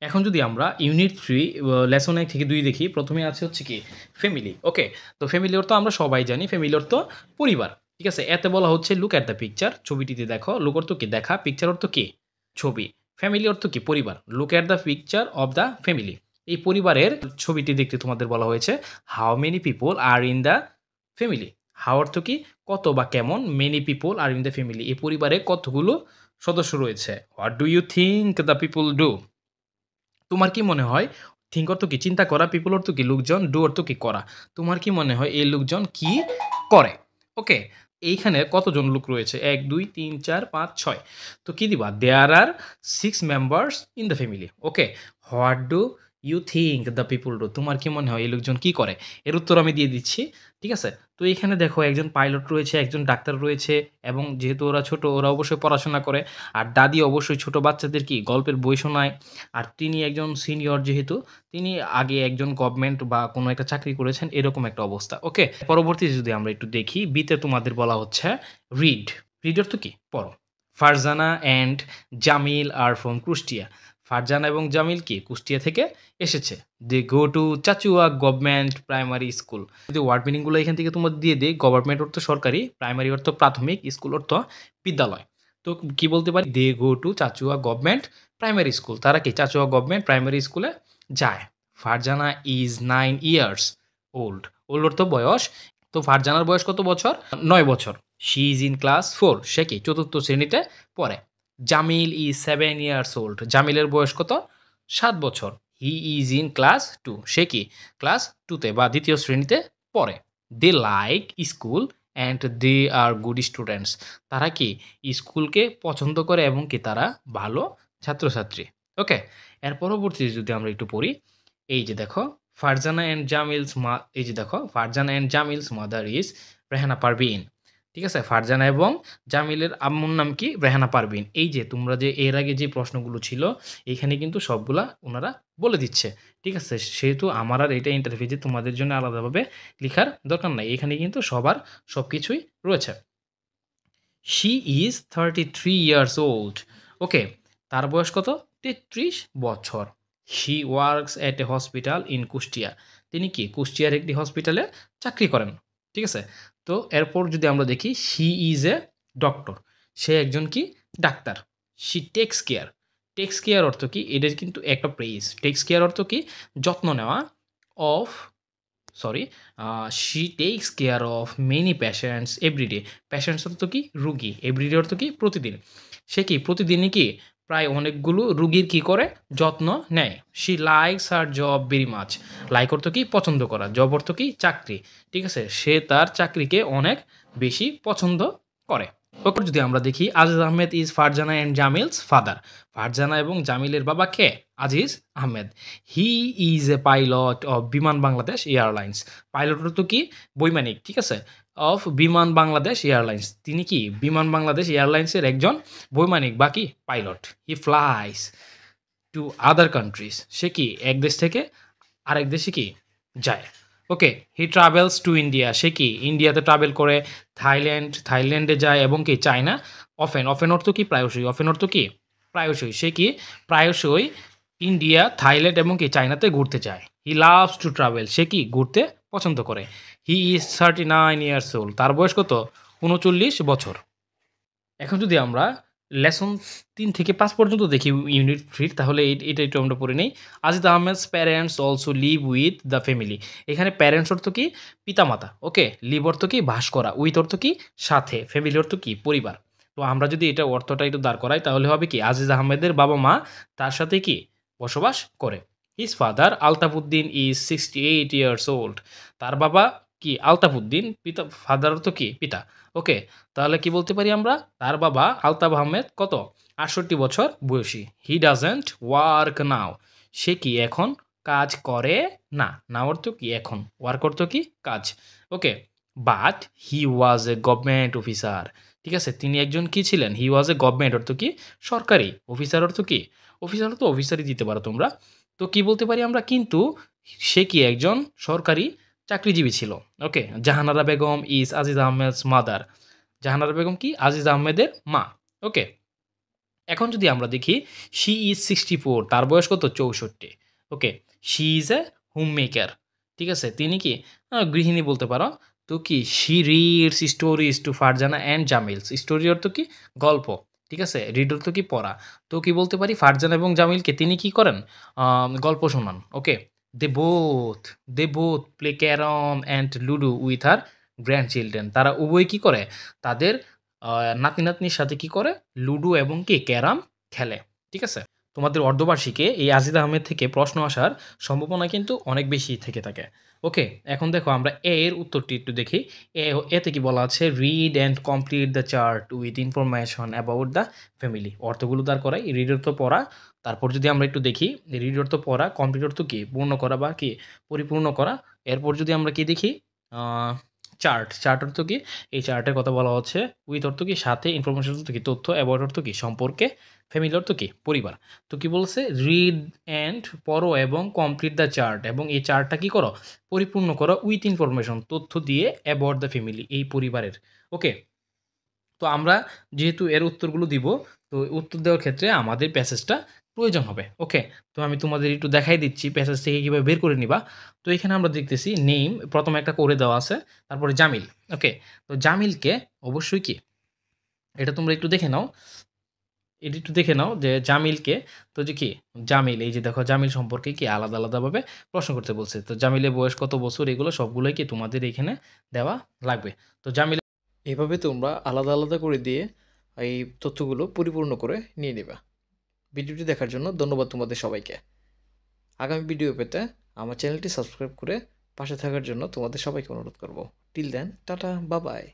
এখন যদি আমরা ইউনিট 3 লেসন 1 থেকে 2 দেখি, প্রথমে আছে হচ্ছে কি ফ্যামিলি। ওকে? তো ফ্যামিলি অর্থ আমরা সবাই জানি, ফ্যামিলি অর্থ পরিবার। ঠিক আছে? এতে বলা হচ্ছে লুক অ্যাট দ্য পিকচার, ছবিটিতে দেখো। লুক অর্থ কি? দেখা। পিকচার অর্থ কি? ছবি। ফ্যামিলি অর্থ কি? পরিবার। Look at the picture of the family. এই পরিবারের ছবিটি দেখতে তোমাদের বলা হয়েছে how many people are in the family. How অর্থ কি? কত বা কেমন, many people are in the family. এই পরিবারে কতগুলো সদস্য রয়েছে। What do you think the people do? তোমার কি মনে হয়? থিঙ্ক অর্থ কি? চিন্তা করা। পিপল অর্থ কি? লোকজন। ডু অর্থ কি? করা। তোমার কি মনে হয় এই লোকজন কি করে? ওকে? এইখানে কতজন লোক রয়েছে? ১, ২, ৩, ৪, ৫, ৬। তো কি দিবা? There are 6 members in the family. Okay? What do you think the people do? তোমার কি মনে হয় এই লোকজন কি করে? এর উত্তর আমি দিয়ে দিচ্ছি। ঠিক আছে? তো এখানে দেখো একজন পাইলট রয়েছে, একজন ডাক্তার রয়েছে এবং যেহেতু ওরা ছোট, ওরা অবশ্যই পড়াশোনা করে। আর দাদি অবশ্যই ছোট বাচ্চাদের কি গল্পের বই শোনায়। আর তিনি একজন সিনিয়র, যেহেতু তিনি আগে একজন গভর্নমেন্ট বা কোনো একটা চাকরি করেছেন, এরকম একটা অবস্থা। ওকে? পরবর্তীতে যদি আমরা একটু দেখি, বিতে তোমাদের বলা হচ্ছে রিড। রিড অর্থ কি? পড়ো। Farzana and Jamil are from Kushtia. Farzana এবং জামিল কি কুষ্টিয়া থেকে এসেছে। They go to Chachua government primary school. যদি ওয়ার্ড মিনিংগুলো এখান থেকে তোমাদের দিয়ে দিই, গভর্নমেন্ট অর্থ সরকারি, প্রাইমারি অর্থ প্রাথমিক, স্কুল অর্থ বিদ্যালয়। তো কি বলতে পারি? They go to Chachua government primary school. তারা কি চাচুয়া গভর্নমেন্ট প্রাইমারি স্কুলে যায়। Farzana is 9 years old. Old অর্থ বয়স। তো ফারজানার বয়স কত বছর? 9 বছর। She is in class 4। সে কি চতুর্থ শ্রেণীতে পড়ে। Jamil is 7 years old. জামিলের বয়স কত? 7 বছর। He is in class 2। সে কি ক্লাস 2তে বা দ্বিতীয় শ্রেণীতে পড়ে। They like school and they R good students. তারা কি স্কুলকে পছন্দ করে এবং কি তারা ভালো ছাত্রছাত্রী। ওকে? এর পরবর্তীতে যদি আমরা একটু পড়ি, এই যে দেখো ফারজানা অ্যান্ড জামিলস এই যে দেখো Farzana and Jamil's mother is Rehana Parvin. ঠিক আছে? ফারজানা এবং জামিলের আম্মুর নাম কি? রেহানা পারভিন। এই যে তোমরা যে এর আগে যে প্রশ্নগুলো ছিল, এখানে কিন্তু সবগুলা ওনারা বলে দিচ্ছে। ঠিক আছে? সেহেতু আমার আর এটা ইন্টারভিউতে তোমাদের জন্য আলাদাভাবে লিখার দরকার নাই। এখানে কিন্তু সবার সবকিছুই রয়েছে। She is 33 years old. Okay? তার বয়স কত? 33 বছর। She works at a hospital in Kushtia. তিনি কি কুষ্টিয়ার একটি হসপিটালে চাকরি করেন। ঠিক আছে? তো এরপর যদি আমরা দেখি, শি ইজ এ ডক্টর। সে একজন কি doctor. She takes care. Tax care অর্থ কি? এটার কিন্তু একটা প্রেইজ। টেকস কেয়ার অর্থ কি? যত্ন নেওয়া। Of sorry, she takes care of many patients every day. Patients অর্থ কি? রুগী। এভরিডে অর্থ কি? প্রতিদিন। সে কি প্রতিদিনই কি প্রায় অনেকগুলো রুগীর কি করে? যত্ন নেয়। She likes her job very much. Like অর্থ কি? পছন্দ করা। জব অর্থ কি? চাকরি। ঠিক আছে? সে তার চাকরিকে অনেক বেশি পছন্দ করে। ওপর যদি আমরা দেখি, Aziz Ahmed is Farzana and Jamil's father. Farzana এবং জামিলের বাবা কে? Aziz Ahmed. He is a pilot of Biman Bangladesh airlines. Pilot অর্থ কি? বৈমানিক। ঠিক আছে? Of Biman Bangladesh airlines. তিনি কি বিমান বাংলাদেশ এয়ারলাইন্সের একজন বৈমানিক বা কি pilot. He flies to other countries. সে কি এক দেশ থেকে আরেক দেশে কি যায়। Okay? He travels to India. সে কি ইন্ডিয়াতে ট্রাভেল করে। থাইল্যান্ডে যায় এবং কি চায়না। অফেন। অফেন অর্থ কি? প্রায়শই। অফেন অর্থ কি? প্রায়শই। সে কি প্রায়শই ইন্ডিয়া, থাইল্যান্ড এবং কি চায়নাতে ঘুরতে যায়। He loves to travel. সে কি ঘুরতে পছন্দ করে। He is 39 years old. তার বয়স কত? 39 বছর। এখন যদি আমরা লেসন ৩ থেকে ৫ পর্যন্ত দেখি ইউনিট 3, তাহলে এটা একটু আমরা পড়ে নেই। Aziz Ahmed's parents also live with the family. এখানে প্যারেন্টস অর্থ কি? পিতামাতা। ওকে? লিভ অর্থ কি? বাস করা। উইথ অর্থ কি? সাথে। ফ্যামিলি অর্থ কি? পরিবার। তো আমরা যদি এটা অর্থটা একটু দাঁড় করাই, তাহলে হবে কি? আজিজ আহমেদের বাবা মা তার সাথে কি বসবাস করে। His father Altafuddin is 68 years old. তার বাবা কি? আলতাফউদ্দিন। পিতা। ফাদার অর্থ কি? পিতা। ওকে? তাহলে কি বলতে পারি আমরা? তার বাবা আলতাফ আহমেদ কত? ৬৮ বছর বয়সী। হি ডাজন্ট ওয়ার্ক নাও। সে কি এখন কাজ করে না। নাও অর্থ কি? এখন। ওয়ার্ক অর্থ কি? কাজ। Okay? But he was a government officer. ঠিক আছে? তিনি একজন কি ছিলেন? হি ওয়াজ এ গভর্নমেন্ট অর্থ কি? সরকারি। অফিসার অর্থ কি? অফিসার অর্থ অফিসারই দিতে পারো তোমরা। তো কি বলতে পারি আমরা? কিন্তু সে কি একজন সরকারি চাকরিজীবী ছিল। Okay? Jahanara Begum is Aziz Ahmed's mother. Jahanara Begum কি? আজিজ আহমেদের মা। ওকে? এখন যদি আমরা দেখি শি ইজ 64, তার বয়স কত? 64। Okay, she is a homemaker, ঠিক আছে? তিনি কি গৃহিণী বলতে পারো। তো কি she reads stories to Farzana and Jamils. Story অর্থ কি? গল্প, ঠিক আছে? রিড অর্থ কি? পড়া। তো কি বলতে পারি? ফারজানা এবং জামিলকে তিনি কি করেন? গল্প শোনান। Okay, they both they both play carrom and ludo with her grandchildren. তারা উভয় কি করে? তাদের নাতি-নাতনির সাথে কি করে? লুডো এবং কি ক্যারাম খেলে। ঠিক আছে? তোমাদের অর্ধবার্ষিকে এই আজিজ আহমেদ থেকে প্রশ্ন আসার সম্ভাবনা কিন্তু অনেক বেশি থেকে থাকে। ওকে, এখন দেখো আমরা এ এর উত্তরটি একটু দেখি। এতে কি বলা আছে? Read and complete the chart with information about the family. অর্থগুলো দাঁড় করাই। রিড অর্থ পড়া। তারপর যদি আমরা একটু দেখি, রিড অর্থ পড়া, কমপ্লিট অর্থ কি? পূর্ণ করা বা কি? পরিপূর্ণ করা। এরপর যদি আমরা কি দেখি? চার্ট, চার্ট অর্থ কি? এই চার্টের কথা বলা হচ্ছে। উইথ অর্থ কি? সাথে, ইনফরমেশন অর্থ কি? তথ্য, অ্যাবাউট অর্থ কি? সম্পর্কে, ফ্যামিলি অর্থ কি? পরিবার। তো কি বলছে? রিড অ্যান্ড পড়ো এবং কমপ্লিট দ্য চার্ট, এবং এই চার্টটা কি করো? পরিপূর্ণ করো উইথ ইনফরমেশন, তথ্য দিয়ে, অ্যাবাউট দ্য ফ্যামিলি, এই পরিবারের। ওকে, তো আমরা যেহেতু এর উত্তরগুলো দিব, তো উত্তর দেওয়ার ক্ষেত্রে আমাদের প্যাসেজটা প্রয়োজন হবে। ওকে, তো আমি তোমাদের একটু দেখাই দিচ্ছি প্যাসেজ থেকে কীভাবে বের করে নিবা। তো এখানে আমরা দেখতেছি নেম প্রথমে একটা করে দেওয়া আছে, তারপরে জামিল। ওকে, তো জামিলকে অবশ্যই কি, এটা তোমরা একটু দেখে নাও, এটা একটু দেখে নাও যে জামিলকে, তো যে কি জামিল, এই যে দেখো জামিল সম্পর্কে কি আলাদা আলাদাভাবে প্রশ্ন করতে বলছে। তো জামিলের বয়স কত বছর, এগুলো সবগুলোই কি তোমাদের এখানে দেওয়া লাগবে। তো জামিল এভাবে তোমরা আলাদা আলাদা করে দিয়ে এই তথ্যগুলো পরিপূর্ণ করে নিয়ে নেবা। ভিডিওটি দেখার জন্য ধন্যবাদ তোমাদের সবাইকে। আগামী ভিডিও পেতে আমার চ্যানেলটি সাবস্ক্রাইব করে পাশে থাকার জন্য তোমাদের সবাইকে অনুরোধ করব। Till then, tata, bye by.